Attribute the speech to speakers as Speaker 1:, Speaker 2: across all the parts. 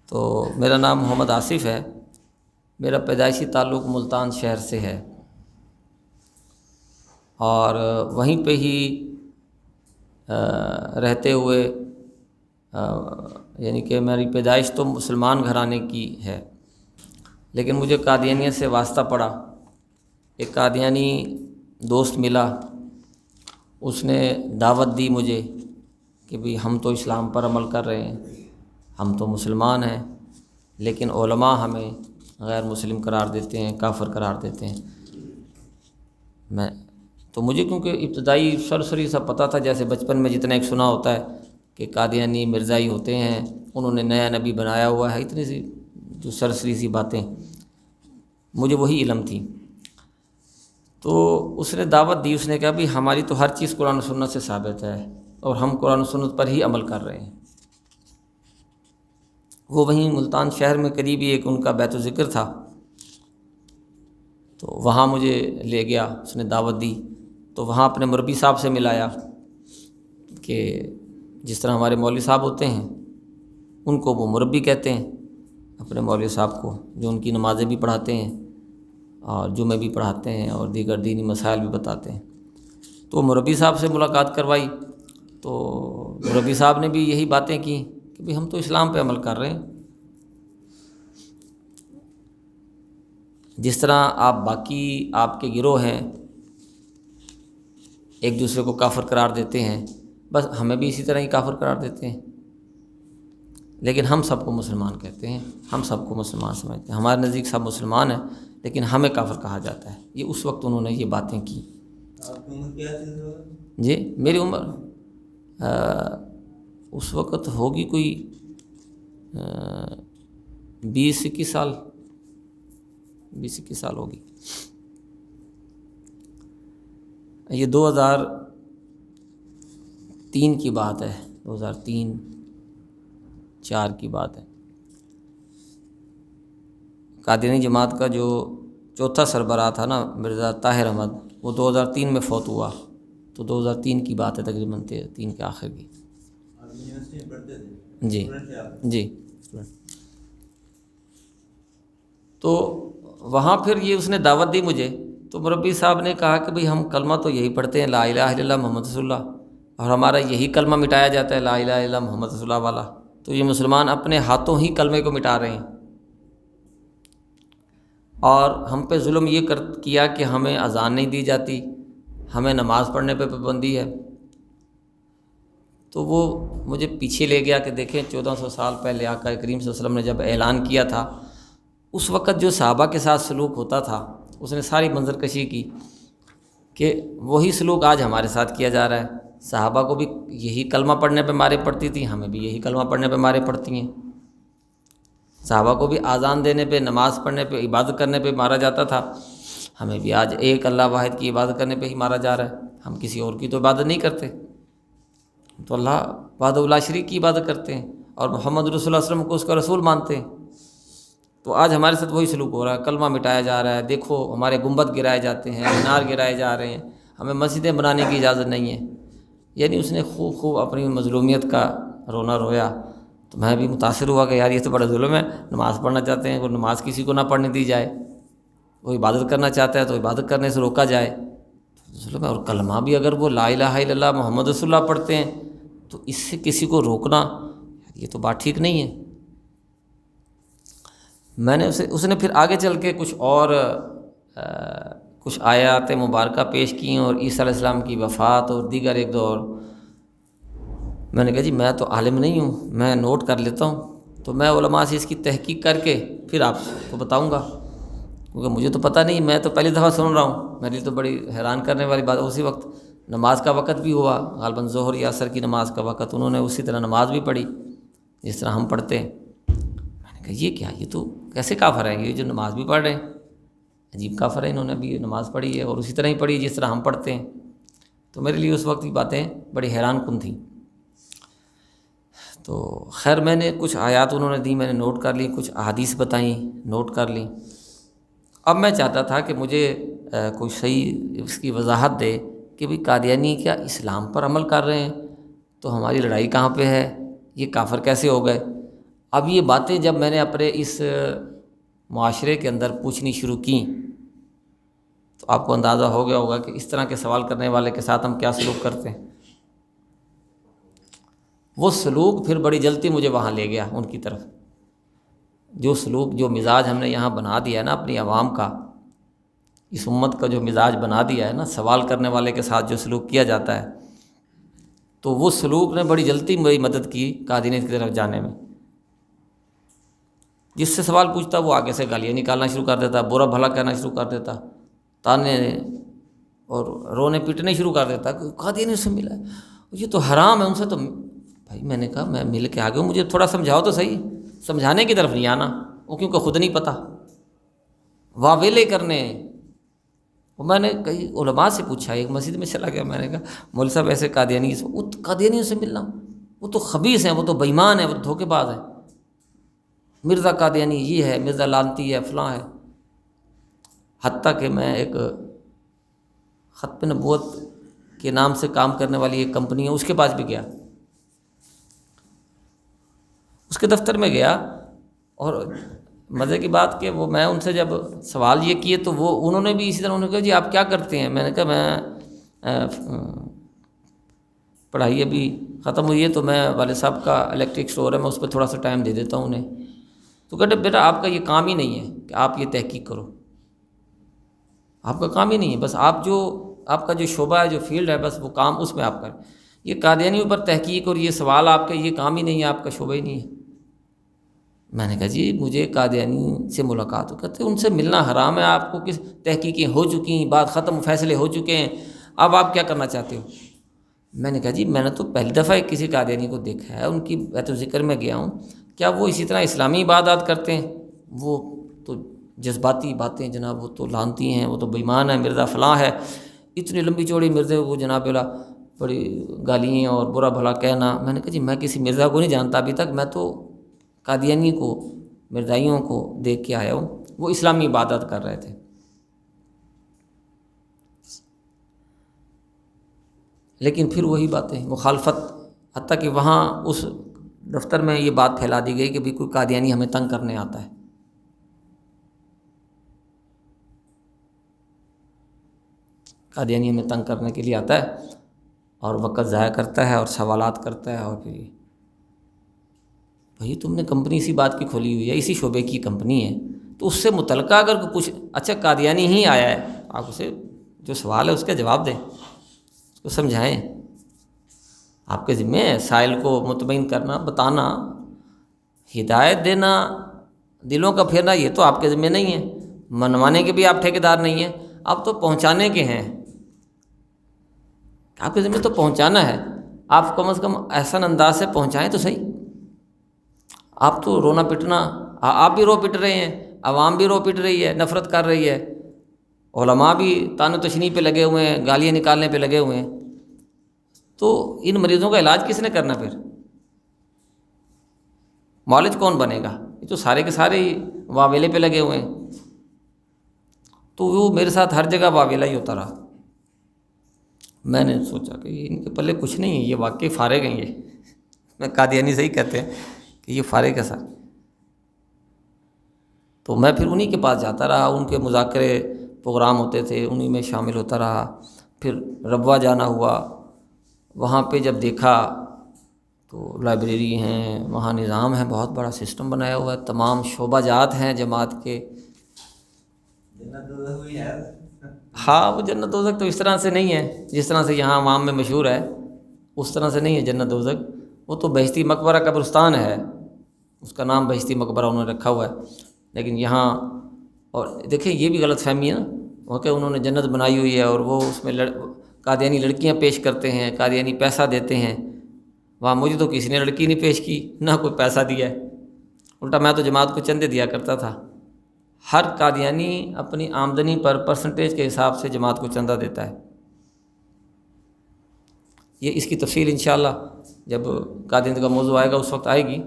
Speaker 1: تو میرا نام محمد آصف ہے، میرا پیدائشی تعلق ملتان شہر سے ہے، اور وہیں پہ ہی رہتے ہوئے یعنی کہ میری پیدائش تو مسلمان گھرانے کی ہے، لیکن مجھے قادیانیت سے واسطہ پڑا۔ ایک قادیانی دوست ملا، اس نے دعوت دی مجھے کہ بھئی ہم تو اسلام پر عمل کر رہے ہیں، ہم تو مسلمان ہیں، لیکن علماء ہمیں غیر مسلم قرار دیتے ہیں، کافر قرار دیتے ہیں۔ تو مجھے کیونکہ ابتدائی سرسری سا پتہ تھا، جیسے بچپن میں جتنا ایک سنا ہوتا ہے کہ قادیانی مرزائی ہوتے ہیں، انہوں نے نیا نبی بنایا ہوا ہے، اتنی سی جو سرسری سی باتیں مجھے وہی علم تھی۔ تو اس نے دعوت دی، اس نے کہا بھی ہماری تو ہر چیز قرآن و سنت سے ثابت ہے اور ہم قرآن و سنت پر ہی عمل کر رہے ہیں۔ وہ وہیں ملتان شہر میں قریب ہی ایک ان کا بیت الذکر تھا، تو وہاں مجھے لے گیا، اس نے دعوت دی، تو وہاں اپنے مربی صاحب سے ملایا کہ جس طرح ہمارے مولوی صاحب ہوتے ہیں ان کو وہ مربی کہتے ہیں، اپنے مولوی صاحب کو جو ان کی نمازیں بھی پڑھاتے ہیں اور جمعے بھی پڑھاتے ہیں اور دیگر دینی مسائل بھی بتاتے ہیں۔ تو مربی صاحب سے ملاقات کروائی، تو مربی صاحب نے بھی یہی باتیں کی کہ بھئی ہم تو اسلام پہ عمل کر رہے ہیں، جس طرح آپ باقی آپ کے گروہ ہیں ایک دوسرے کو کافر قرار دیتے ہیں، بس ہمیں بھی اسی طرح ہی کافر قرار دیتے ہیں، لیکن ہم سب کو مسلمان کہتے ہیں، ہم سب کو مسلمان سمجھتے ہیں، ہمارے نزدیک سب مسلمان ہیں لیکن ہمیں کافر کہا جاتا ہے۔ یہ اس وقت انہوں نے یہ باتیں کی۔
Speaker 2: آپ کی عمر کیا تھی؟
Speaker 1: جی میری عمر اس وقت ہوگی کوئی 20-21 سال، 20-21 سال ہوگی۔ یہ 2003 کی بات ہے، 2003-04 کی بات ہے۔ قادیانی جماعت کا جو چوتھا سربراہ تھا نا مرزا طاہر احمد، وہ 2003 میں فوت ہوا، تو 2003 کی بات ہے، تقریباً 3 کے آخر کی۔
Speaker 2: آپ یونیورسٹی میں پڑھتے تھے؟
Speaker 1: جی
Speaker 2: اسٹوڈنٹ تھے آپ؟
Speaker 1: جی۔ تو وہاں پھر یہ اس نے دعوت دی مجھے، تو مربی صاحب نے کہا کہ بھئی ہم کلمہ تو یہی پڑھتے ہیں، لا الہ الا اللہ محمد رسول اللہ، اور ہمارا یہی کلمہ مٹایا جاتا ہے، لا الہ الا اللہ محمد رسول اللہ والا، تو یہ مسلمان اپنے ہاتھوں ہی کلمے کو مٹا رہے ہیں، اور ہم پہ ظلم یہ کیا کہ ہمیں اذان نہیں دی جاتی، ہمیں نماز پڑھنے پہ پابندی ہے۔ تو وہ مجھے پیچھے لے گیا کہ دیکھیں 1400 سال پہلے آقا کریم صلی اللہ علیہ وسلم نے جب اعلان کیا تھا، اس وقت جو صحابہ کے ساتھ سلوک ہوتا تھا، اس نے ساری منظر کشی کی کہ وہی سلوک آج ہمارے ساتھ کیا جا رہا ہے۔ صحابہ کو بھی یہی کلمہ پڑھنے پہ مارے پڑتی تھی، ہمیں بھی یہی کلمہ پڑھنے پہ مارے پڑتی ہیں۔ صحابہ کو بھی اذان دینے پہ، نماز پڑھنے پہ، عبادت کرنے پہ مارا جاتا تھا، ہمیں بھی آج ایک اللہ واحد کی عبادت کرنے پہ ہی مارا جا رہا ہے۔ ہم کسی اور کی تو عبادت نہیں کرتے، تو اللہ وحدہ لا شریک کی عبادت کرتے ہیں، اور محمد رسول اللہ صلی اللہ علیہ وسلم کو اس کا رسول مانتے ہیں۔ تو آج ہمارے ساتھ وہی سلوک ہو رہا ہے، کلمہ مٹایا جا رہا ہے، دیکھو ہمارے گنبد گرائے جاتے ہیں، مینار گرائے جا رہے ہیں، ہمیں مسجدیں بنانے کی اجازت نہیں ہے۔ یعنی اس نے خوب اپنی مظلومیت کا رونا رویا، تو میں بھی متاثر ہوا کہ یار یہ تو بڑا ظلم ہے، نماز پڑھنا چاہتے ہیں، وہ نماز کسی کو نہ پڑھنے دی جائے، وہ عبادت کرنا چاہتا ہے تو عبادت کرنے سے روکا جائے، ظلم ہے۔ اور کلمہ بھی اگر وہ لا الہ الا اللہ محمد رسول اللہ پڑھتے ہیں تو اس سے کسی کو روکنا، یہ تو بات ٹھیک نہیں ہے۔ میں نے اس نے پھر آگے چل کے کچھ آیات مبارکہ پیش کیں، اور عیسیٰ علیہ السلام کی وفات اور دیگر ایک دو اور۔ میں نے کہا جی میں تو عالم نہیں ہوں، میں نوٹ کر لیتا ہوں، تو میں علماء سے اس کی تحقیق کر کے پھر آپ کو بتاؤں گا، کیونکہ مجھے تو پتہ نہیں، میں تو پہلی دفعہ سن رہا ہوں۔ میرے لیے تو بڑی حیران کرنے والی بات، اسی وقت نماز کا وقت بھی ہوا، غالباً ظہر یا عصر کی نماز کا وقت، انہوں نے اسی طرح نماز بھی پڑھی جس طرح ہم پڑھتے ہیں۔ میں نے کہا یہ کیا، یہ تو کیسے کافر ہیں یہ جو نماز بھی پڑھ رہے ہیں، عجیب کافر ہیں، انہوں نے بھی نماز پڑھی ہے اور اسی طرح ہی پڑھی جس طرح ہم پڑھتے ہیں۔ تو میرے لیے اس وقت کی باتیں بڑی حیران کن تھیں۔ تو خیر میں نے کچھ آیات انہوں نے دی، میں نے نوٹ کر لی، کچھ احادیث بتائیں نوٹ کر لیں۔ اب میں چاہتا تھا کہ مجھے کوئی صحیح اس کی وضاحت دے کہ بھئی قادیانی کیا اسلام پر عمل کر رہے ہیں، تو ہماری لڑائی کہاں پہ ہے، یہ کافر کیسے ہو گئے؟ اب یہ باتیں جب میں نے اپنے اس معاشرے کے اندر پوچھنی شروع کیں تو آپ کو اندازہ ہو گیا ہوگا کہ اس طرح کے سوال کرنے والے کے ساتھ ہم کیا سلوک کرتے ہیں۔ وہ سلوک پھر بڑی جلدی مجھے وہاں لے گیا ان کی طرف۔ جو سلوک، جو مزاج ہم نے یہاں بنا دیا ہے نا اپنی عوام کا، اس امت کا جو مزاج بنا دیا ہے نا، سوال کرنے والے کے ساتھ جو سلوک کیا جاتا ہے، تو وہ سلوک نے بڑی جلدی میری مدد کی قادیانیت کی طرف جانے میں۔ جس سے سوال پوچھتا وہ آگے سے گالیاں نکالنا شروع کر دیتا، برا بھلا کہنا شروع کر دیتا، تانے اور رونے پیٹنے شروع کر دیتا کہ قادیانی سے ملا ہے، یہ تو حرام ہے ان سے۔ تو بھائی میں نے کہا میں مل کے آ گیا ہوں، مجھے تھوڑا سمجھاؤ تو صحیح، سمجھانے کی طرف نہیں آنا، وہ کیونکہ خود نہیں پتہ، واویلے کرنے۔ اور میں نے کئی علماء سے پوچھا، ایک مسجد میں چلا گیا، میں نے کہا مولوی صاحب ایسے قادیانیوں سے ملنا، وہ تو خبیث ہیں، وہ تو بے ایمان ہیں، وہ تو دھوکے باز ہیں، مرزا قادیانی یہ ہے، مرزا لانتی ہے، فلاں ہے۔ حتیٰ کہ میں ایک ختم نبوت کے نام سے کام کرنے والی ایک کمپنی ہے، اس کے پاس بھی گیا، اس کے دفتر میں گیا، اور مزے کی بات کہ وہ میں ان سے جب سوال یہ کیے تو وہ انہوں نے بھی اسی طرح، انہوں نے کہا جی آپ کیا کرتے ہیں؟ میں نے کہا میں پڑھائی ابھی ختم ہوئی ہے تو میں والد صاحب کا الیکٹرک اسٹور ہے، میں اس پہ تھوڑا سا ٹائم دے دیتا ہوں انہیں۔ تو کہتے بیٹا آپ کا یہ کام ہی نہیں ہے کہ آپ یہ تحقیق کرو، آپ کا کام ہی نہیں ہے، بس آپ کا جو شعبہ ہے، جو فیلڈ ہے، بس وہ کام اس میں آپ کریں، یہ قادیانیوں پر تحقیق اور یہ سوال آپ کا یہ کام ہی نہیں ہے، آپ کا شعبہ ہی نہیں ہے۔ میں نے کہا جی مجھے قادیانی سے ملاقات ہو، کہتے ان سے ملنا حرام ہے، آپ کو کس تحقیقیں ہو چکی ہیں، بات ختم، فیصلے ہو چکے ہیں، اب آپ کیا کرنا چاہتے ہو؟ میں نے کہا جی میں نے تو پہلی دفعہ کسی قادیانی کو دیکھا ہے، ان کی بیت الذکر میں گیا ہوں، کیا وہ اسی طرح اسلامی عبادات کرتے ہیں؟ وہ تو جذباتی باتیں جناب، وہ تو لانتی ہیں، وہ تو بے ایمان ہے، مرزا فلاں ہے، اتنی لمبی چوڑی مرزے کو جناب اللہ بڑی گالیاں اور برا بھلا کہنا۔ میں نے کہا جی میں کسی مرزا کو نہیں جانتا ابھی تک، میں تو قادیانی کو، مرزائیوں کو دیکھ کے آیا ہوں، وہ اسلامی عبادت کر رہے تھے۔ لیکن پھر وہی باتیں، مخالفت، حتیٰ کہ وہاں اس دفتر میں یہ بات پھیلا دی گئی کہ بھی کوئی قادیانی ہمیں تنگ کرنے آتا ہے۔ قادیانی ہمیں تنگ کرنے کے لیے آتا ہے اور وقت ضائع کرتا ہے اور سوالات کرتا ہے، اور پھر بھائی تم نے کمپنی اسی بات کی کھولی ہوئی ہے، اسی شعبے کی کمپنی ہے، تو اس سے متعلقہ اگر کوئی پوچھ، اچھا قادیانی ہی آیا ہے، آپ اسے جو سوال ہے اس کا جواب دیں، اس کو سمجھائیں، آپ کے ذمہ ہے سائل کو مطمئن کرنا، بتانا، ہدایت دینا، دلوں کا پھیرنا، یہ تو آپ کے ذمہ نہیں ہے، منوانے کے بھی آپ ٹھیکیدار نہیں ہیں، آپ تو پہنچانے کے ہیں، آپ کے ذمہ تو پہنچانا ہے، آپ کم از کم احسن انداز سے پہنچائیں تو صحیح۔ آپ تو رونا پٹنا، آپ بھی رو پٹ رہے ہیں، عوام بھی رو پٹ رہی ہے، نفرت کر رہی ہے، علماء بھی تان و تشنیع پہ لگے ہوئے ہیں، گالیاں نکالنے پہ لگے ہوئے ہیں، تو ان مریضوں کا علاج کس نے کرنا؟ پھر معالج کون بنے گا؟ یہ تو سارے کے سارے ہی واویلے پہ لگے ہوئے ہیں۔ تو وہ میرے ساتھ ہر جگہ واویلا ہی ہوتا رہا۔ میں نے سوچا کہ ان کے پلے کچھ نہیں ہے، یہ واقعی فارغ ہیں، یہ میں قادیانی سے ہی کہتے ہیں کہ یہ فارغ ہے سر۔ تو میں پھر انہی کے پاس جاتا رہا، ان کے مذاکرے پروگرام ہوتے تھے، انہی میں شامل ہوتا رہا۔ پھر ربوہ جانا ہوا، وہاں پہ جب دیکھا تو لائبریری ہیں، وہاں نظام ہے، بہت بڑا سسٹم بنایا ہوا ہے، تمام شعبہ جات ہیں جماعت کے۔
Speaker 2: جنت دوزخ ہوئی ہے۔
Speaker 1: ہاں وہ جنت دوزخ تو اس طرح سے نہیں ہے جس طرح سے یہاں عوام میں مشہور ہے، اس طرح سے نہیں ہے جنت دوزخ، وہ تو بہشتی مقبرہ قبرستان ہے، اس کا نام بہشتی مقبرہ انہوں نے رکھا ہوا ہے۔ لیکن یہاں، اور دیکھیں یہ بھی غلط فہمی ہے نا، وہ کہ انہوں نے جنت بنائی ہوئی ہے اور وہ اس میں قادیانی لڑکیاں پیش کرتے ہیں، قادیانی پیسہ دیتے ہیں۔ وہاں مجھے تو کسی نے لڑکی نہیں پیش کی، نہ کوئی پیسہ دیا ہے، الٹا میں تو جماعت کو چندے دیا کرتا تھا۔ ہر قادیانی اپنی آمدنی پر پرسنٹیج کے حساب سے جماعت کو چندہ دیتا ہے۔ یہ اس کی تفصیل انشاءاللہ جب قادیانیت کا موضوع آئے گا اس وقت آئے گی،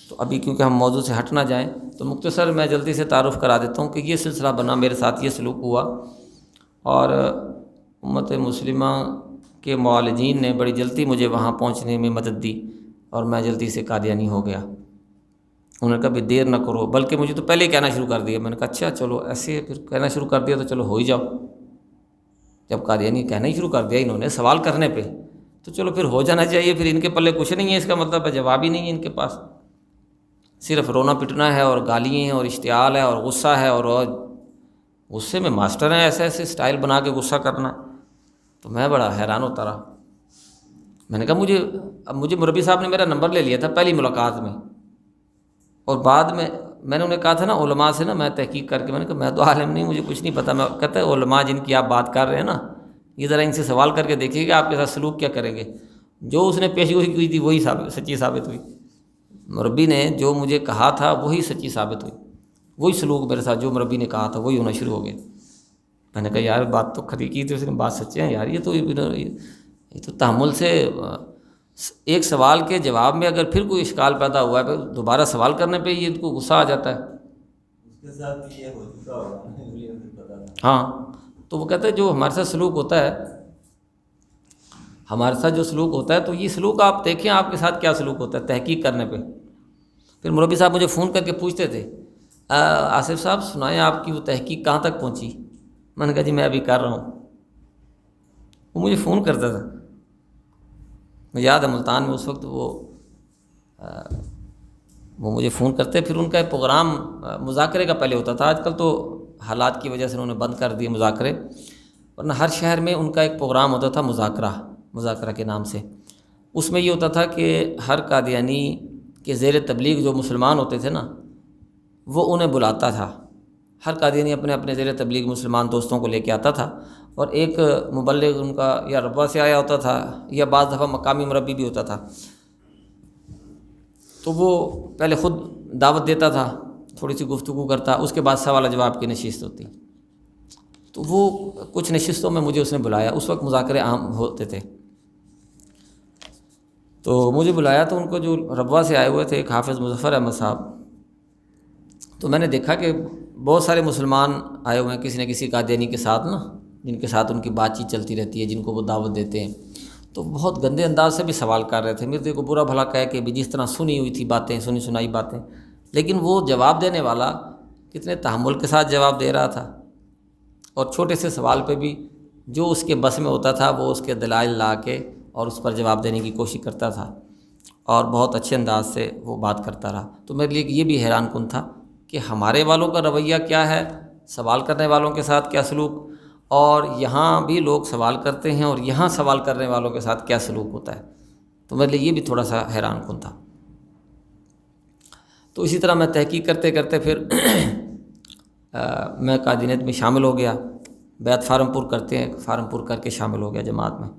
Speaker 1: تو ابھی کیونکہ ہم موضوع سے ہٹ نہ جائیں تو مختصر میں جلدی سے تعارف کرا دیتا ہوں کہ یہ سلسلہ بنا، میرے ساتھ یہ سلوک ہوا، اور امت مسلمہ کے معالجین نے بڑی جلدی مجھے وہاں پہنچنے میں مدد دی، اور میں جلدی سے قادیانی ہو گیا۔ انہوں نے کہا بھی دیر نہ کرو، بلکہ مجھے تو پہلے ہی کہنا شروع کر دیا۔ میں نے کہا اچھا چلو ایسے ہے، پھر کہنا شروع کر دیا تو چلو ہو ہی جاؤ۔ جب قادیانی کہنا ہی شروع کر دیا انہوں نے سوال کرنے پہ، تو چلو پھر ہو جانا چاہیے۔ پھر ان کے پلے کچھ نہیں ہے، اس کا مطلب ہے جواب ہی نہیں ہے ان کے پاس، صرف رونا پٹنا ہے اور گالیاں ہیں اور اشتعال ہے اور غصہ ہے، اور غصے میں ماسٹر ہیں، ایسے ایسے اسٹائل بنا کے غصہ کرنا۔ تو میں بڑا حیران ہوتا رہا۔ میں نے کہا مجھے مربی صاحب نے میرا نمبر لے لیا تھا پہلی ملاقات میں، اور بعد میں نے انہیں کہا تھا نا علماء سے نا میں تحقیق کر کے، میں نے کہا میں تو عالم نہیں، مجھے کچھ نہیں پتہ۔ میں کہتا ہے علماء جن کی آپ بات کر رہے ہیں نا، یہ ذرا ان سے سوال کر کے دیکھیے کہ آپ کے ساتھ سلوک کیا کریں گے۔ جو اس نے پیشگوئی کی تھی وہی سچی ثابت ہوئی، مربی نے جو مجھے کہا تھا وہی سچی ثابت ہوئی، وہی سلوک میرے ساتھ جو مربی نے کہا تھا وہی ہونا شروع ہو گیا۔ میں نے کہا یار بات تو کھری کی تھی اس نے، بات سچی ہے یار، یہ تو تحمل سے ایک سوال کے جواب میں اگر پھر کوئی اشکال پیدا ہوا ہے پھر دوبارہ سوال کرنے پہ یہ ان کو غصہ آ جاتا ہے۔
Speaker 2: اس کے ساتھ بھی یہ ہو چکا ہوگا، مجھے پتا تھا۔
Speaker 1: ہاں، تو وہ کہتے ہیں جو ہمارے ساتھ سلوک ہوتا ہے، ہمارے ساتھ جو سلوک ہوتا ہے، تو یہ سلوک آپ دیکھیں آپ کے ساتھ کیا سلوک ہوتا ہے تحقیق کرنے پہ۔ پھر مربی صاحب مجھے فون کر کے پوچھتے تھے آصف صاحب سنائیں آپ کی وہ تحقیق کہاں تک پہنچی؟ میں نے کہا جی میں ابھی کر رہا ہوں۔ وہ مجھے فون کرتا تھا، مجھے یاد ہے ملتان میں اس وقت وہ مجھے فون کرتے، پھر ان کا ایک پروگرام مذاکرے کا پہلے ہوتا تھا، آج کل تو حالات کی وجہ سے انہوں نے بند کر دیے مذاکرے، ورنہ ہر شہر میں ان کا ایک پروگرام ہوتا تھا مذاکرہ کے نام سے۔ اس میں یہ ہوتا تھا کہ ہر قادیانی کے زیر تبلیغ جو مسلمان ہوتے تھے نا، وہ انہیں بلاتا تھا۔ ہر قادیانی اپنے اپنے زیر تبلیغ مسلمان دوستوں کو لے کے آتا تھا، اور ایک مبلغ ان کا یا ربوہ سے آیا ہوتا تھا یا بعض دفعہ مقامی مربی بھی ہوتا تھا، تو وہ پہلے خود دعوت دیتا تھا، تھوڑی سی گفتگو کرتا، اس کے بعد سوال جواب کی نشست ہوتی۔ تو وہ کچھ نشستوں میں مجھے اس نے بلایا، اس وقت مذاکرے عام ہوتے تھے، تو مجھے بلایا تو ان کو جو ربوہ سے آئے ہوئے تھے ایک حافظ مظفر احمد صاحب، تو میں نے دیکھا کہ بہت سارے مسلمان آئے ہوئے ہیں کسی نہ کسی قادیانی کے ساتھ نا، جن کے ساتھ ان کی بات چیت چلتی رہتی ہے، جن کو وہ دعوت دیتے ہیں، تو بہت گندے انداز سے بھی سوال کر رہے تھے، میرے کو برا بھلا کہہ کے بھی، جس طرح سنی ہوئی تھی باتیں، سنی سنائی باتیں، لیکن وہ جواب دینے والا کتنے تحمل کے ساتھ جواب دے رہا تھا، اور چھوٹے سے سوال پہ بھی جو اس کے بس میں ہوتا تھا وہ اس کے دلائل لا کے اور اس پر جواب دینے کی کوشش کرتا تھا، اور بہت اچھے انداز سے وہ بات کرتا رہا۔ تو میرے لیے یہ بھی حیران کن تھا کہ ہمارے والوں کا رویہ کیا ہے، سوال کرنے والوں کے ساتھ کیا سلوک، اور یہاں بھی لوگ سوال کرتے ہیں اور یہاں سوال کرنے والوں کے ساتھ کیا سلوک ہوتا ہے۔ تو میرے لیے یہ بھی تھوڑا سا حیران کن تھا۔ تو اسی طرح میں تحقیق کرتے کرتے پھر میں قادیانیت میں شامل ہو گیا، بیعت فارم پور کرتے ہیں، فارم پور کر کے شامل ہو گیا جماعت میں۔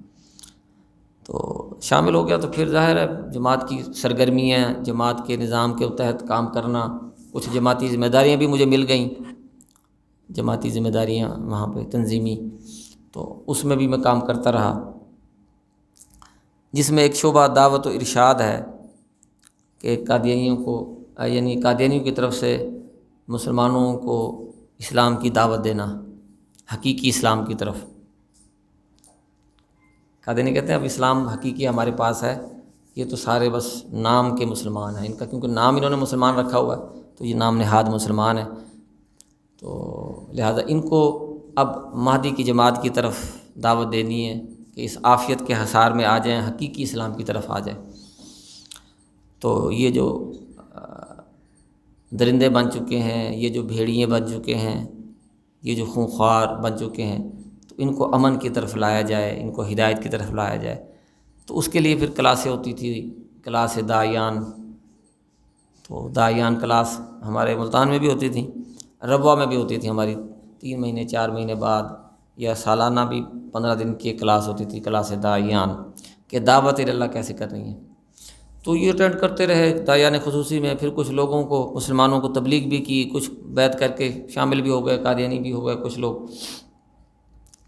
Speaker 1: تو شامل ہو گیا تو پھر ظاہر ہے جماعت کی سرگرمیاں، جماعت کے نظام کے تحت کام کرنا، کچھ جماعتی ذمہ داریاں بھی مجھے مل گئیں، جماعتی ذمہ داریاں وہاں پہ تنظیمی، تو اس میں بھی میں کام کرتا رہا، جس میں ایک شعبہ دعوت و ارشاد ہے کہ قادیانیوں کو، یعنی قادیانیوں کی طرف سے مسلمانوں کو اسلام کی دعوت دینا، حقیقی اسلام کی طرف۔ قادیانی کہتے ہیں اب اسلام حقیقی ہمارے پاس ہے، یہ تو سارے بس نام کے مسلمان ہیں، ان کا کیونکہ نام انہوں نے مسلمان رکھا ہوا ہے تو یہ نام نہاد مسلمان ہے، تو لہذا ان کو اب مہدی کی جماعت کی طرف دعوت دینی ہے کہ اس عافیت کے حصار میں آ جائیں، حقیقی اسلام کی طرف آ جائیں۔ تو یہ جو درندے بن چکے ہیں، یہ جو بھیڑیے بن چکے ہیں، یہ جو خونخوار بن چکے ہیں، تو ان کو امن کی طرف لایا جائے، ان کو ہدایت کی طرف لایا جائے۔ تو اس کے لیے پھر کلاسیں ہوتی تھی، کلاس داعیان، تو داعیان کلاس ہمارے ملتان میں بھی ہوتی تھیں، ربوہ میں بھی ہوتی تھی ہماری، 3 مہینے 4 مہینے بعد یا سالانہ بھی 15 دن کی کلاس ہوتی تھی، کلاس داعیان کہ دعوت اللہ کیسے کرنی ہے۔ تو یہ اٹینڈ کرتے رہے داعیان خصوصی میں، پھر کچھ لوگوں کو، مسلمانوں کو تبلیغ بھی کی، کچھ بیعت کر کے شامل بھی ہو گئے، قادیانی بھی ہو گئے کچھ لوگ،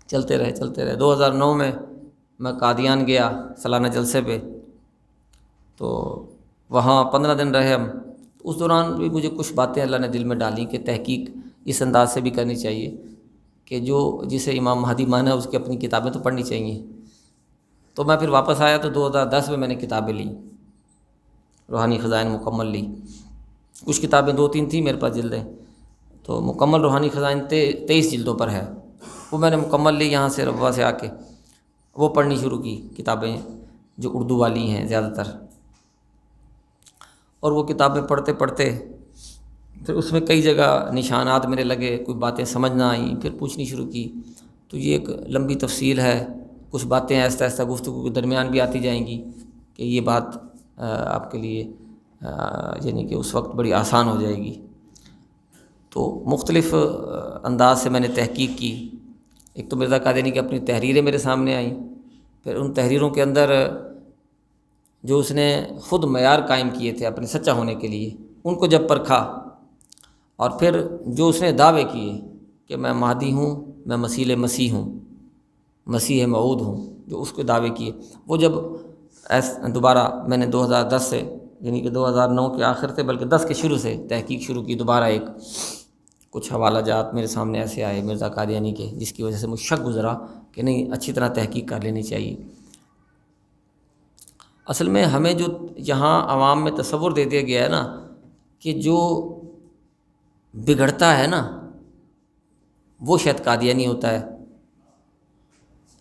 Speaker 1: چلتے رہے 2009 میں قادیان گیا سالانہ جلسے پہ، تو وہاں 15 دن رہے ہم۔ اس دوران بھی مجھے کچھ باتیں اللہ نے دل میں ڈالیں کہ تحقیق اس انداز سے بھی کرنی چاہیے کہ جسے امام مہدی مانا ہے اس کی اپنی کتابیں تو پڑھنی چاہیے۔ تو میں پھر واپس آیا تو 2010 میں نے کتابیں لیں، روحانی خزائن مکمل لی. کچھ کتابیں 2-3 تھیں میرے پاس جلدیں، تو مکمل روحانی خزائن 23 جلدوں پر ہے، وہ میں نے مکمل لی یہاں سے ربوہ سے آ کے، وہ پڑھنی شروع کی کتابیں جو اردو والی ہیں زیادہ تر. اور وہ کتابیں پڑھتے پڑھتے پھر اس میں کئی جگہ نشانات میرے لگے، کوئی باتیں سمجھ نہ آئیں، پھر پوچھنی شروع کی. تو یہ ایک لمبی تفصیل ہے، کچھ باتیں آہستہ آہستہ گفتگو کے درمیان بھی آتی جائیں گی کہ یہ بات آپ کے لیے یعنی کہ اس وقت بڑی آسان ہو جائے گی. تو مختلف انداز سے میں نے تحقیق کی. ایک تو مرزا قادیانی کی اپنی تحریریں میرے سامنے آئیں، پھر ان تحریروں کے اندر جو اس نے خود معیار قائم کیے تھے اپنے سچا ہونے کے لیے، ان کو جب پرکھا، اور پھر جو اس نے دعوے کیے کہ میں مہدی ہوں، میں مسیح ہوں، مسیح موعود ہوں، جو اس کے دعوے کیے، وہ جب دوبارہ میں نے 2010 سے یعنی کہ 2009 کے آخر سے بلکہ 10 کے شروع سے تحقیق شروع کی دوبارہ. ایک کچھ حوالہ جات میرے سامنے ایسے آئے مرزا قادیانی کے، جس کی وجہ سے مجھے شک گزرا کہ نہیں، اچھی طرح تحقیق کر لینی چاہیے. اصل میں ہمیں جو یہاں عوام میں تصور دے دیا گیا ہے نا کہ جو بگڑتا ہے نا وہ شاید قادیانی ہوتا ہے،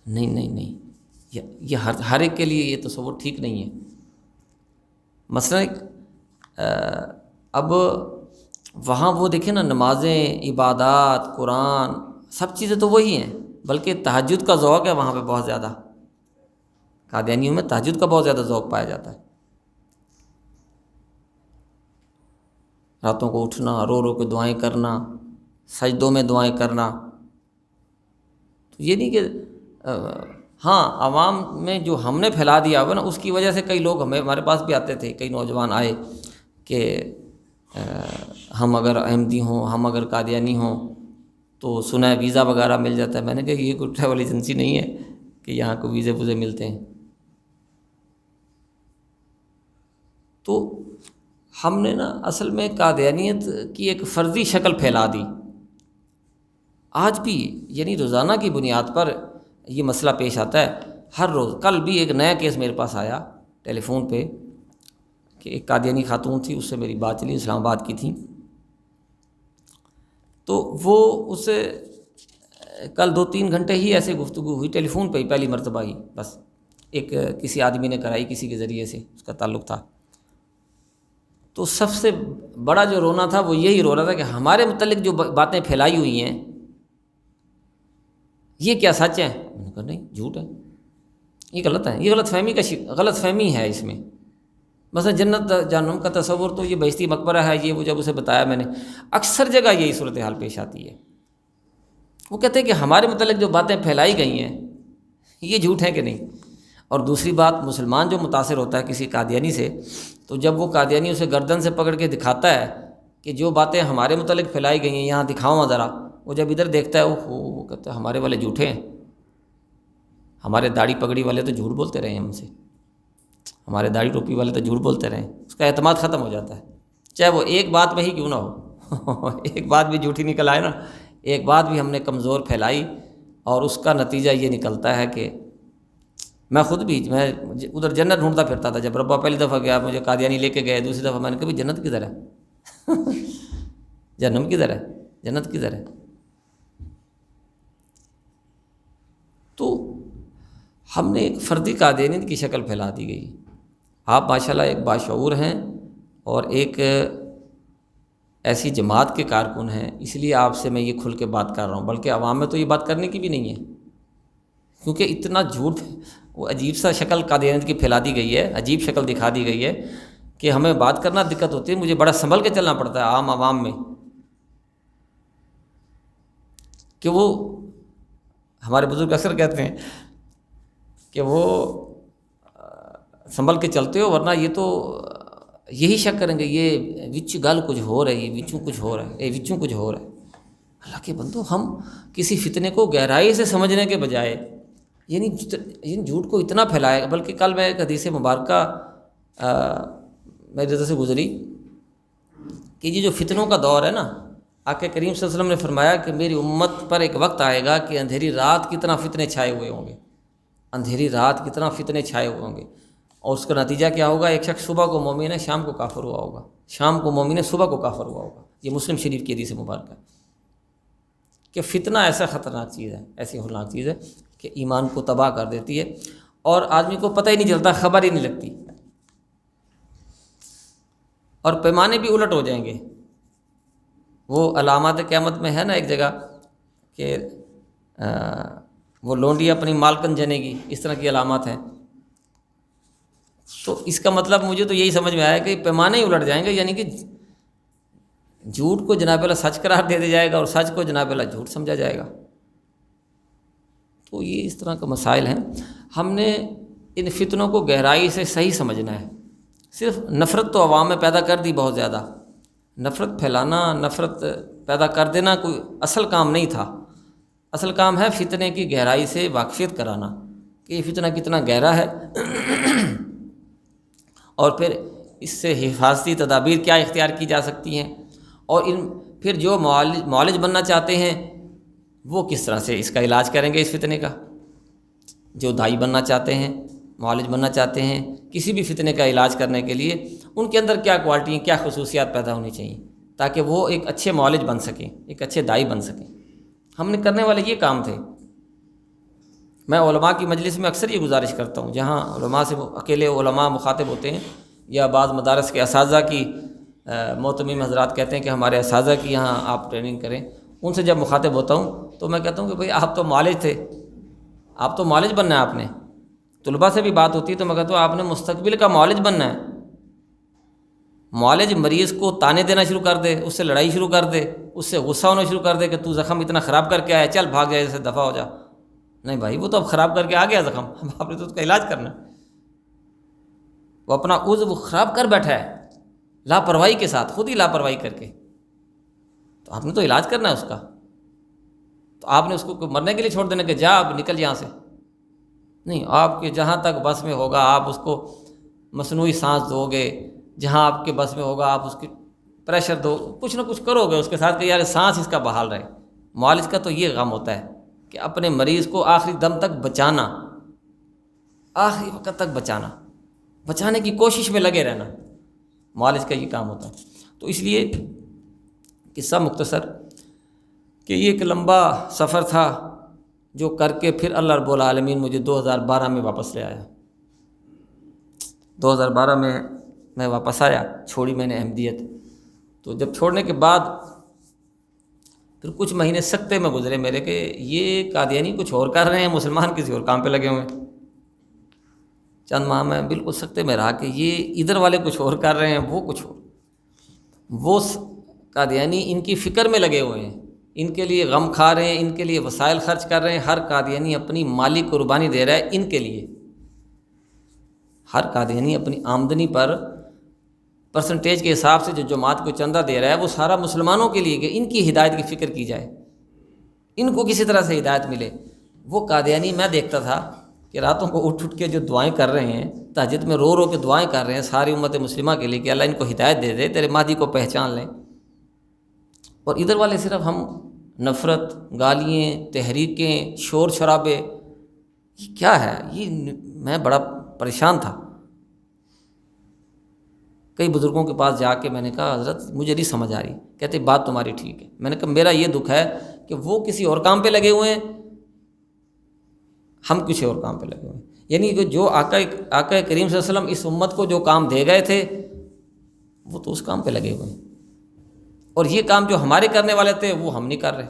Speaker 1: نہیں، یہ ہر ایک کے لیے یہ تصور ٹھیک نہیں ہے. مثلا اب وہاں وہ دیکھیں نا، نمازیں، عبادات، قرآن، سب چیزیں تو وہی ہیں، بلکہ تہجد کا ذوق ہے وہاں پہ بہت زیادہ. قادیانیوں میں تہجد کا بہت زیادہ ذوق پایا جاتا ہے، راتوں کو اٹھنا، رو رو کے دعائیں کرنا، سجدوں میں دعائیں کرنا. تو یہ نہیں کہ ہاں عوام میں جو ہم نے پھیلا دیا ہوا نا، اس کی وجہ سے کئی لوگ ہمارے پاس بھی آتے تھے، کئی نوجوان آئے کہ ہم اگر احمدی ہوں، ہم اگر قادیانی ہوں تو سنا ہے ویزا وغیرہ مل جاتا ہے. میں نے کہا یہ کوئی ٹریول ایجنسی نہیں ہے کہ یہاں کو ویزے ووزے ملتے ہیں. تو ہم نے نا اصل میں قادیانیت کی ایک فرضی شکل پھیلا دی. آج بھی یعنی روزانہ کی بنیاد پر یہ مسئلہ پیش آتا ہے، ہر روز. کل بھی ایک نیا کیس میرے پاس آیا ٹیلی فون پہ کہ ایک قادیانی خاتون تھی، اس سے میری بات چلی، اسلام آباد کی تھی. تو وہ اس سے کل 2-3 گھنٹے ہی ایسے گفتگو ہوئی ٹیلی فون پہ ہی، پہلی مرتبہ ہی بس. ایک کسی آدمی نے کرائی، کسی کے ذریعے سے اس کا تعلق تھا. تو سب سے بڑا جو رونا تھا وہ یہی رو رہا تھا کہ ہمارے متعلق جو باتیں پھیلائی ہوئی ہیں یہ کیا سچ ہے؟ میں نے کہا نہیں، جھوٹ ہے، یہ غلط ہے، یہ غلط فہمی ہے اس میں. مثلا جنت جہنم کا تصور تو یہ بہشتی مقبرہ ہے، یہ وہ جب اسے بتایا میں نے، اکثر جگہ یہی صورتحال پیش آتی ہے. وہ کہتے ہیں کہ ہمارے متعلق جو باتیں پھیلائی گئی ہیں یہ جھوٹ ہے کہ نہیں. اور دوسری بات، مسلمان جو متاثر ہوتا ہے کسی قادیانی سے، تو جب وہ قادیانی اسے گردن سے پکڑ کے دکھاتا ہے کہ جو باتیں ہمارے متعلق پھیلائی گئی ہیں یہاں دکھاؤں ذرا، وہ جب ادھر دیکھتا ہے وہ کہتا ہے ہمارے والے جھوٹے ہیں، ہمارے داڑھی پگڑی والے تو جھوٹ بولتے رہے ہیں ہم سے، ہمارے داڑھی ٹوپی والے تو جھوٹ بولتے رہے. اس کا اعتماد ختم ہو جاتا ہے، چاہے وہ ایک بات میں ہی کیوں نہ ہو. ایک بات بھی جھوٹی نکل آئے نا، ایک بات بھی ہم نے کمزور پھیلائی، اور اس کا نتیجہ یہ نکلتا ہے کہ میں خود بھی میں ادھر جنت ڈھونڈتا پھرتا تھا. جب ربا پہلی دفعہ گیا مجھے قادیانی لے کے گئے، دوسری دفعہ میں نے کہا جنت کدھر ہے؟ جہنم کدھر ہے؟ جنت کدھر ہے؟ تو ہم نے ایک فردی قادیانیت کی شکل پھیلا دی گئی. آپ ماشاءاللہ ایک باشعور ہیں اور ایک ایسی جماعت کے کارکن ہیں، اس لیے آپ سے میں یہ کھل کے بات کر رہا ہوں. بلکہ عوام میں تو یہ بات کرنے کی بھی نہیں ہے، کیونکہ اتنا جھوٹ، وہ عجیب سا شکل قادیانیت کی پھیلا دی گئی ہے، عجیب شکل دکھا دی گئی ہے کہ ہمیں بات کرنا دقت ہوتی ہے. مجھے بڑا سنبھل کے چلنا پڑتا ہے عام عوام میں، کہ وہ ہمارے بزرگ اکثر کہتے ہیں کہ وہ سنبھل کے چلتے ہو، ورنہ یہ تو یہی شک کریں گے یہ وچ گل کچھ ہو رہا ہے، یہ وچوں کچھ ہو رہا ہے، یہ وچوں کچھ ہو رہا ہے. اللہ کے بندو، ہم کسی فتنے کو گہرائی سے سمجھنے کے بجائے یعنی جھوٹ کو اتنا پھیلایا. بلکہ کل میں ایک حدیث مبارکہ میری نظر سے گزری کہ یہ جو فتنوں کا دور ہے نا، آقا کریم صلی اللہ علیہ وسلم نے فرمایا کہ میری امت پر ایک وقت آئے گا کہ اندھیری رات کی طرح فتنے چھائے ہوئے ہوں گے، اندھیری رات کی طرح فتنے چھائے ہوئے ہوں گے. اور اس کا نتیجہ کیا ہوگا؟ ایک شخص صبح کو مومن ہے، شام کو کافر ہوا ہوگا، شام کو مومن ہے، صبح کو کافر ہوا ہوگا۔ یہ مسلم شریف کی حدیث مبارکہ ہے کہ فتنہ ایسا خطرناک چیز ہے، ایسی ہولناک چیز ہے کہ ایمان کو تباہ کر دیتی ہے، اور آدمی کو پتہ ہی نہیں چلتا، خبر ہی نہیں لگتی، اور پیمانے بھی الٹ ہو جائیں گے۔ وہ علامات قیامت میں ہے نا ایک جگہ کہ وہ لونڈی اپنی مالکن جنے گی، اس طرح کی علامات ہیں۔ تو اس کا مطلب مجھے تو یہی سمجھ میں آیا کہ پیمانے ہی الٹ جائیں گے، یعنی کہ جھوٹ کو جناب اللہ سچ قرار دے دیا جائے گا، اور سچ کو جناب اللہ جھوٹ سمجھا جائے گا۔ تو یہ اس طرح کا مسائل ہیں۔ ہم نے ان فتنوں کو گہرائی سے صحیح سمجھنا ہے۔ صرف نفرت تو عوام میں پیدا کر دی بہت زیادہ، نفرت پھیلانا، نفرت پیدا کر دینا کوئی اصل کام نہیں تھا۔ اصل کام ہے فتنے کی گہرائی سے واقفیت کرانا کہ یہ فتنہ کتنا گہرا ہے، اور پھر اس سے حفاظتی تدابیر کیا اختیار کی جا سکتی ہیں، اور پھر جو معالج بننا چاہتے ہیں وہ کس طرح سے اس کا علاج کریں گے اس فتنے کا۔ جو دائی بننا چاہتے ہیں، معالج بننا چاہتے ہیں کسی بھی فتنے کا علاج کرنے کے لیے، ان کے اندر کیا کوالٹی کیا خصوصیات پیدا ہونی چاہیے تاکہ وہ ایک اچھے معالج بن سکیں، ایک اچھے دائی بن سکیں۔ ہم نے کرنے والے یہ کام تھے۔ میں علماء کی مجلس میں اکثر یہ گزارش کرتا ہوں، جہاں علماء سے اکیلے علماء مخاطب ہوتے ہیں، یا بعض مدارس کے اساتذہ کی محتمم حضرات کہتے ہیں کہ ہمارے اساتذہ کی یہاں آپ ٹریننگ کریں، ان سے جب مخاطب ہوتا ہوں تو میں کہتا ہوں کہ بھئی آپ تو معالج تھے، آپ تو معالج بننا ہے آپ نے۔ طلباء سے بھی بات ہوتی ہے تو میں کہتا ہوں آپ نے مستقبل کا معالج بننا ہے۔ معالج مریض کو تانے دینا شروع کر دے، اس سے لڑائی شروع کر دے، اس سے غصہ ہونا شروع کر دے کہ تو زخم اتنا خراب کر کے آیا، چل بھاگ جائے، سے دفع ہو جا۔ نہیں بھائی، وہ تو اب خراب کر کے آ گیا زخم، اب آپ نے تو اس کا علاج کرنا ہے۔ وہ اپنا عضو خراب کر بیٹھا ہے لاپرواہی کے ساتھ، خود ہی لاپرواہی کر کے، تو آپ نے تو علاج کرنا ہے اس کا۔ تو آپ نے اس کو مرنے کے لیے چھوڑ دینا کہ جا اب نکل یہاں سے؟ نہیں، آپ کے جہاں تک بس میں ہوگا آپ اس کو مصنوعی سانس دو گے، جہاں آپ کے بس میں ہوگا آپ اس کی پریشر دو، کچھ نہ کچھ کرو گے اس کے ساتھ کہ یار سانس اس کا بحال رہے۔ معالج کا تو یہ غم ہوتا ہے کہ اپنے مریض کو آخری دم تک بچانا، آخری وقت تک بچانا، بچانے کی کوشش میں لگے رہنا، معالج کا یہ کام ہوتا ہے۔ تو اس لیے قصہ مختصر کہ یہ ایک لمبا سفر تھا جو کر کے پھر اللہ رب العالمین مجھے 2012 میں واپس لے آیا۔ 2012 میں واپس آیا، چھوڑی میں نے احمدیت۔ تو جب چھوڑنے کے بعد پھر کچھ مہینے سکتے میں گزرے میرے کہ یہ قادیانی کچھ اور کر رہے ہیں، مسلمان کسی اور کام پہ لگے ہوئے ہیں۔ چند ماہ میں بالکل سکتے میں رہا کہ یہ ادھر والے کچھ اور کر رہے ہیں، وہ کچھ اور، وہ قادیانی ان کی فکر میں لگے ہوئے ہیں، ان کے لیے غم کھا رہے ہیں، ان کے لیے وسائل خرچ کر رہے ہیں۔ ہر قادیانی اپنی مالی قربانی دے رہا ہے ان کے لیے، ہر قادیانی اپنی آمدنی پر پرسنٹیج کے حساب سے جو جماعت کو چندہ دے رہا ہے وہ سارا مسلمانوں کے لیے کہ ان کی ہدایت کی فکر کی جائے، ان کو کسی طرح سے ہدایت ملے۔ وہ قادیانی میں دیکھتا تھا کہ راتوں کو اٹھ کے جو دعائیں کر رہے ہیں، تہجد میں رو کے دعائیں کر رہے ہیں ساری امت مسلمہ کے لیے کہ اللہ ان کو ہدایت دے دے، تیرے مہدی کو پہچان لیں۔ اور ادھر والے صرف ہم نفرت، گالیاں، تحریکیں، شور شرابے، یہ کیا ہے؟ یہ میں بڑا پریشان تھا۔ کئی بزرگوں کے پاس جا کے میں نے کہا حضرت مجھے نہیں سمجھ آ رہی۔ کہتے بات تمہاری ٹھیک ہے۔ میں نے کہا میرا یہ دکھ ہے کہ وہ کسی اور کام پہ لگے ہوئے ہیں، ہم کسی اور کام پہ لگے ہوئے ہیں۔ یعنی کہ جو آقا کریم صلی اللہ علیہ وسلم اس امت کو جو کام دے گئے تھے وہ تو اس کام پہ لگے ہوئے ہیں، اور یہ کام جو ہمارے کرنے والے تھے وہ ہم نہیں کر رہے۔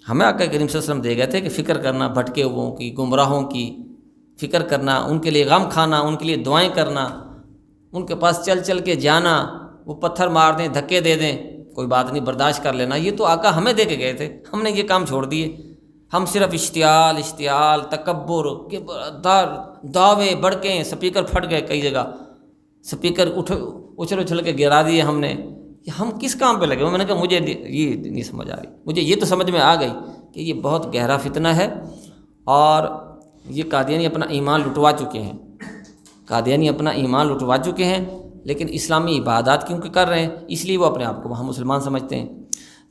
Speaker 1: ہمیں آقا کریم صلی اللہ علیہ وسلم دے گئے تھے کہ فکر کرنا بھٹکے ہوئوں کی، گمراہوں کی فکر کرنا، ان کے لیے غم کھانا، ان کے لیے دعائیں کرنا، ان کے پاس چل چل کے جانا، وہ پتھر مار دیں، دھکے دے دیں، کوئی بات نہیں، برداشت کر لینا۔ یہ تو آقا ہمیں دے کے گئے تھے، ہم نے یہ کام چھوڑ دیے۔ ہم صرف اشتعال، تکبر کے دعوے بڑکیں، سپیکر پھٹ گئے کئی جگہ، سپیکر اچھل اچھل کے گرا دیے ہم نے۔ ہم کس کام پہ لگے ہوئے؟ میں نے کہا مجھے یہ نہیں سمجھ آ رہی۔ مجھے یہ تو سمجھ میں آ گئی کہ یہ بہت گہرا فتنہ ہے، اور یہ قادیانی اپنا ایمان لٹوا چکے ہیں، قادیانی اپنا ایمان لٹوا چکے ہیں، لیکن اسلامی عبادات کیونکہ کر رہے ہیں اس لیے وہ اپنے آپ کو وہاں مسلمان سمجھتے ہیں،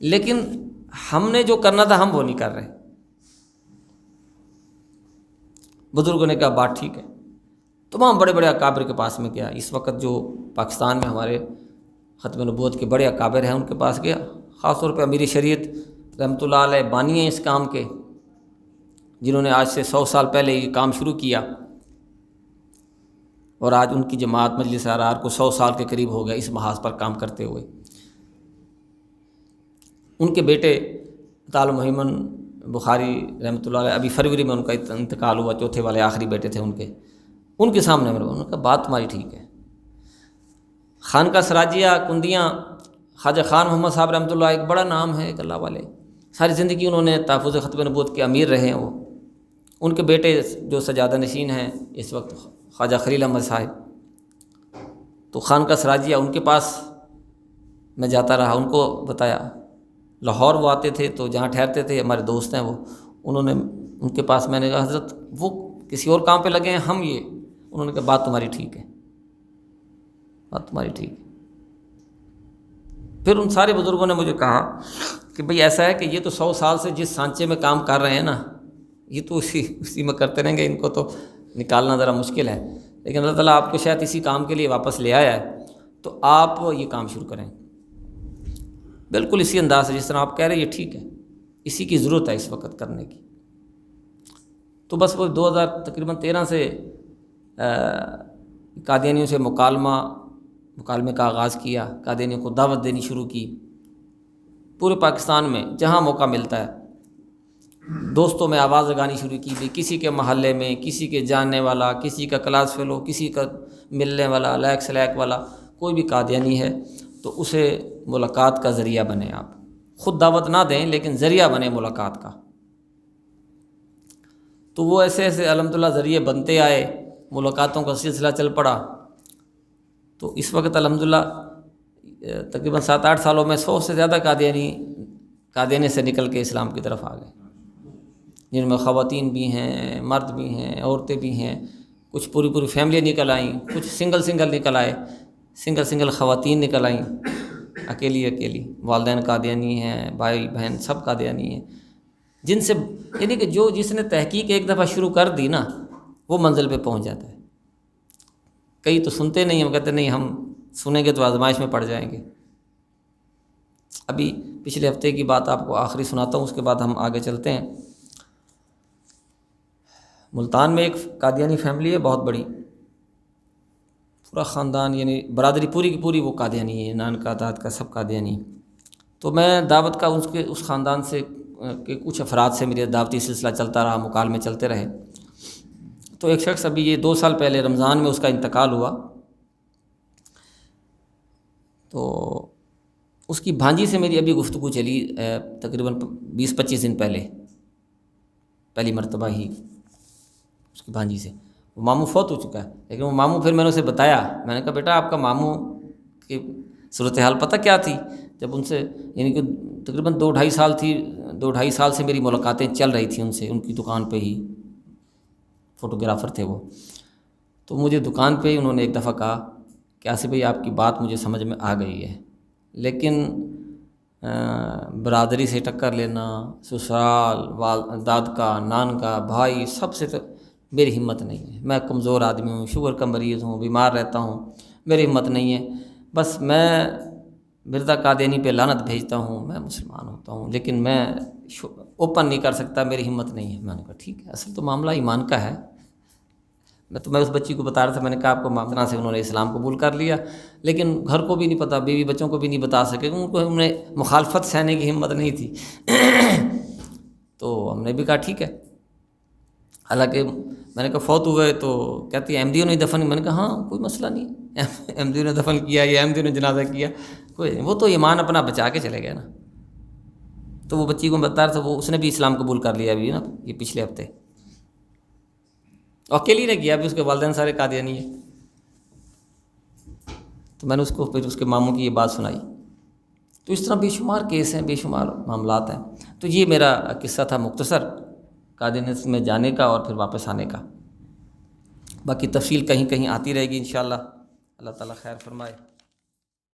Speaker 1: لیکن ہم نے جو کرنا تھا ہم وہ نہیں کر رہے۔ بزرگوں نے کہا بات ٹھیک ہے، تمام بڑے بڑے اکابر کے پاس میں گیا. اس وقت جو پاکستان میں ہمارے ختم نبوت کے بڑے اکابر ہیں ان کے پاس گیا. خاص طور پہ امیر شریعت رحمۃ اللہ علیہ بانی ہیں اس کام کے، جنہوں نے آج سے 100 سال پہلے یہ کام شروع کیا، اور آج ان کی جماعت مجلس ارار کو 100 سال کے قریب ہو گیا اس محاذ پر کام کرتے ہوئے. ان کے بیٹے طالب محمد بخاری رحمۃ اللہ علیہ ابھی فروری میں ان کا انتقال ہوا، چوتھے والے آخری بیٹے تھے ان کے سامنے میں انہوں نے کہا بات تمہاری ٹھیک ہے. خانقاہ سراجیہ کندیاں خواجہ خان محمد صاحب رحمۃ اللہ ایک بڑا نام ہے، ایک اللہ والے، ساری زندگی انہوں نے تحفظ ختم نبوت کے امیر رہے ہیں. وہ ان کے بیٹے جو سجادہ نشین ہیں اس وقت خواجہ خلیل احمد صاحب، تو خانقاہ سراجیہ ان کے پاس میں جاتا رہا. ان کو بتایا، لاہور وہ آتے تھے تو جہاں ٹھہرتے تھے ہمارے دوست ہیں وہ، انہوں نے ان کے پاس میں نے کہا حضرت وہ کسی اور کام پہ لگے ہیں، ہم یہ، انہوں نے کہا بات تمہاری ٹھیک ہے، بات تمہاری ٹھیک ہے. پھر ان سارے بزرگوں نے مجھے کہا کہ بھئی ایسا ہے کہ یہ تو 100 سال سے جس سانچے میں کام کر رہے ہیں نا، یہ تو اسی میں کرتے رہیں گے، ان کو تو نکالنا ذرا مشکل ہے، لیکن اللہ تعالیٰ آپ کو شاید اسی کام کے لیے واپس لے آیا ہے، تو آپ یہ کام شروع کریں. بالکل اسی انداز سے جس طرح آپ کہہ رہے ہیں یہ ٹھیک ہے، اسی کی ضرورت ہے اس وقت کرنے کی. تو بس وہ 2013 سے قادیانیوں سے مکالمے کا آغاز کیا، قادیانیوں کو دعوت دینی شروع کی پورے پاکستان میں جہاں موقع ملتا ہے. دوستوں میں آواز لگانی شروع کی بھی، کسی کے محلے میں، کسی کے جاننے والا، کسی کا کلاس فیلو، کسی کا ملنے والا، لیک سلیک والا، کوئی بھی قادیانی ہے تو اسے ملاقات کا ذریعہ بنے. آپ خود دعوت نہ دیں لیکن ذریعہ بنے ملاقات کا. تو وہ ایسے ایسے الحمدللہ ذریعے بنتے آئے، ملاقاتوں کا سلسلہ چل پڑا. تو اس وقت الحمدللہ تقریباً 7-8 سالوں میں 100 سے زیادہ قادیانی سے نکل کے اسلام کی طرف آ گئے، جن میں خواتین بھی ہیں، مرد بھی ہیں، عورتیں بھی ہیں. کچھ پوری فیملی نکل آئیں، کچھ سنگل نکل آئے، سنگل خواتین نکل آئیں، اکیلی. والدین قادیانی ہیں، بھائی بہن سب قادیانی ہیں، جن سے یعنی کہ جس نے تحقیق ایک دفعہ شروع کر دی نا وہ منزل پہ پہنچ جاتا ہے. کئی تو سنتے نہیں ہیں، وہ کہتے نہیں ہم سنیں گے تو آزمائش میں پڑ جائیں گے. ابھی پچھلے ہفتے کی بات آپ کو آخری سناتا ہوں، اس کے بعد ہم آگے چلتے ہیں. ملتان میں ایک قادیانی فیملی ہے بہت بڑی، پورا خاندان، یعنی برادری پوری کی پوری وہ قادیانی ہے، نان کا داد کا سب قادیانی. تو میں دعوت کا اس خاندان سے کہ کچھ افراد سے میرے دعوتی سلسلہ چلتا رہا، مکالمے چلتے رہے. تو ایک شخص ابھی یہ 2 سال پہلے رمضان میں اس کا انتقال ہوا. تو اس کی بھانجی سے میری ابھی گفتگو چلی تقریباً 20-25 دن پہلی مرتبہ ہی اس کی بھانجی سے. وہ ماموں فوت ہو چکا ہے، لیکن وہ ماموں پھر میں نے اسے بتایا، میں نے کہا بیٹا آپ کا ماموں کی صورتحال پتہ کیا تھی؟ جب ان سے یعنی کہ تقریباً 2-2.5 سال سے میری ملاقاتیں چل رہی تھیں ان سے، ان کی دکان پہ ہی فوٹوگرافر تھے وہ. تو مجھے دکان پہ ہی انہوں نے ایک دفعہ کہا کہ آصف بھائی آپ کی بات مجھے سمجھ میں آ گئی ہے، لیکن برادری سے ٹکر لینا، سسرال، داد کا، نان کا، بھائی سب سے تو میری ہمت نہیں ہے. میں کمزور آدمی ہوں، شوگر کا مریض ہوں، بیمار رہتا ہوں، میری ہمت نہیں ہے. بس میں مرزا قادیانی پہ لعنت بھیجتا ہوں، میں مسلمان ہوتا ہوں لیکن میں اوپن نہیں کر سکتا، میری ہمت نہیں ہے. میں نے کہا ٹھیک ہے، اصل تو معاملہ ایمان کا ہے. میں اس بچی کو بتا رہا تھا، میں نے کہا آپ کو معاملہ سے انہوں نے اسلام قبول کر لیا، لیکن گھر کو بھی نہیں پتہ، بیوی بچوں کو بھی نہیں بتا سکے، انہیں مخالفت سہنے کی ہمت نہیں تھی. تو ہم نے بھی کہا ٹھیک ہے. حالانکہ میں نے کہا فوت ہوئے تو کہتی ہے احمدیوں نے دفن، میں نے کہا ہاں کوئی مسئلہ نہیں، احمدیوں نے دفن کیا یا احمدیوں نے جنازہ کیا، کوئی نہیں، وہ تو ایمان اپنا بچا کے چلے گئے نا. تو وہ بچی کو بتا رہا تھا، اس نے بھی اسلام قبول کر لیا ابھی نا، یہ پچھلے ہفتے. اکیلی نے کیا، ابھی اس کے والدین سارے قادیانی ہیں. تو میں نے اس کو پھر اس کے ماموں کی یہ بات سنائی. تو اس طرح بے شمار کیس ہیں، بے شمار معاملات ہیں. تو یہ میرا قصہ تھا مختصر قادیانیت میں جانے کا اور پھر واپس آنے کا. باقی تفصیل کہیں آتی رہے گی انشاءاللہ. اللہ تعالیٰ خیر فرمائے.